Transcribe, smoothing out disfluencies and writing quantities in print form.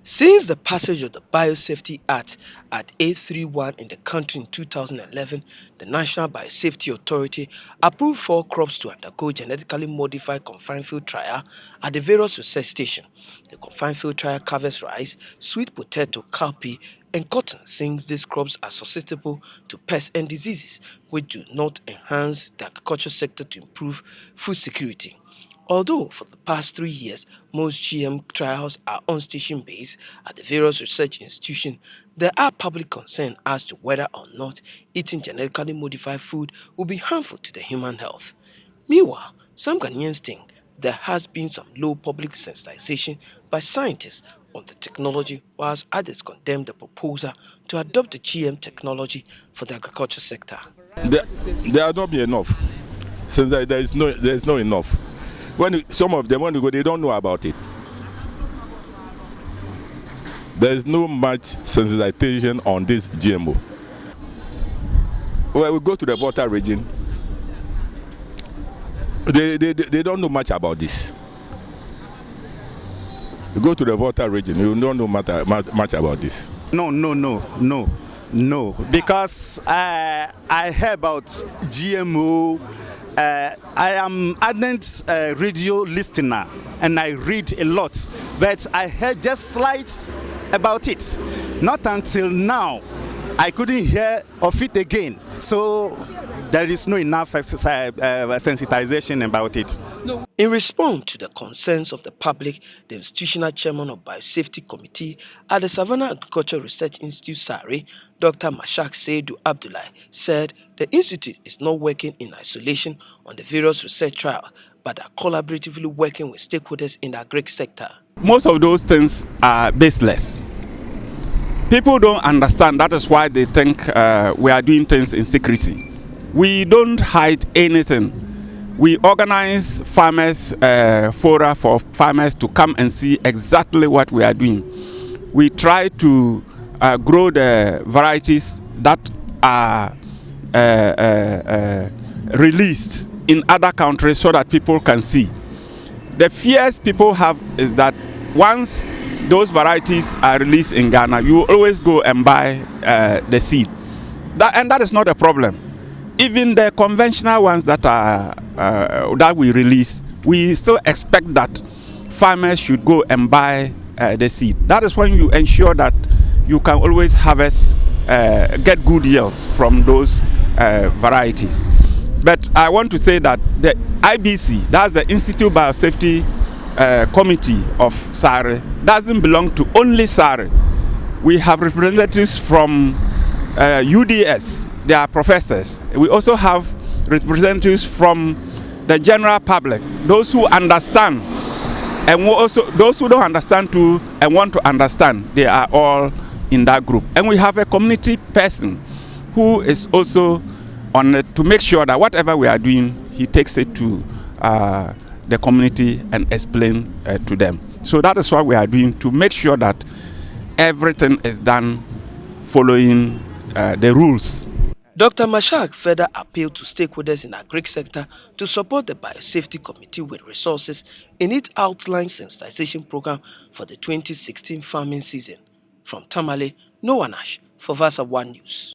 Since the passage of the Biosafety Act at 831 in the country in 2011, the National Biosafety Authority approved 4 crops to undergo genetically modified confined field trial at the various research stations. The confined field trial covers rice, sweet potato, cowpea, and cotton, since these crops are susceptible to pests and diseases, which do not enhance the agriculture sector to improve food security. Although for the past 3 years most GM trials are on station based at the various research institutions, there are public concern as to whether or not eating genetically modified food will be harmful to the human health. Meanwhile, some Ghanaians think there has been some low public sensitization by scientists on the technology, whilst others condemn the proposal to adopt the GM technology for the agriculture sector. There has not been enough. Since there is no enough. Some of them, when you go, they don't know about it. There is no much sensitization on this GMO. When we go to the Volta region, they don't know much about this. You go to the Volta region, you don't know much about this. No. Because I heard about GMO. I am ardent radio listener and I read a lot, but I heard just slides about it. Not until now, I couldn't hear of it again. So there is no enough sensitization about it. In response to the concerns of the public, the institutional chairman of Biosafety Committee at the Savannah Agricultural Research Institute, SARI, Dr. Mashak Seidu Abdullahi, said the institute is not working in isolation on the various research trials, but are collaboratively working with stakeholders in the agri sector. Most of those things are baseless. People don't understand. That is why they think we are doing things in secrecy. We don't hide anything. We organize farmers fora for farmers to come and see exactly what we are doing. We try to grow the varieties that are released in other countries so that people can see. The fears people have is that once those varieties are released in Ghana, you always go and buy the seed. That is not a problem. Even the conventional ones that are that we release, we still expect that farmers should go and buy the seed. That is when you ensure that you can always harvest, get good yields from those varieties. But I want to say that the IBC, that's the Institute Biosafety Committee of SARI, doesn't belong to only SARI. We have representatives from UDS, they are professors. We also have representatives from the general public, those who understand, and also those who don't understand too and want to understand. They are all in that group. And we have a community person who is also on it to make sure that whatever we are doing, he takes it to the community and explain to them. So that is what we are doing, to make sure that everything is done following the rules. Dr. Mashak further appealed to stakeholders in the agri sector to support the Biosafety Committee with resources in its outlined sensitization program for the 2016 farming season. From Tamale, Noah Nash for Versa One News.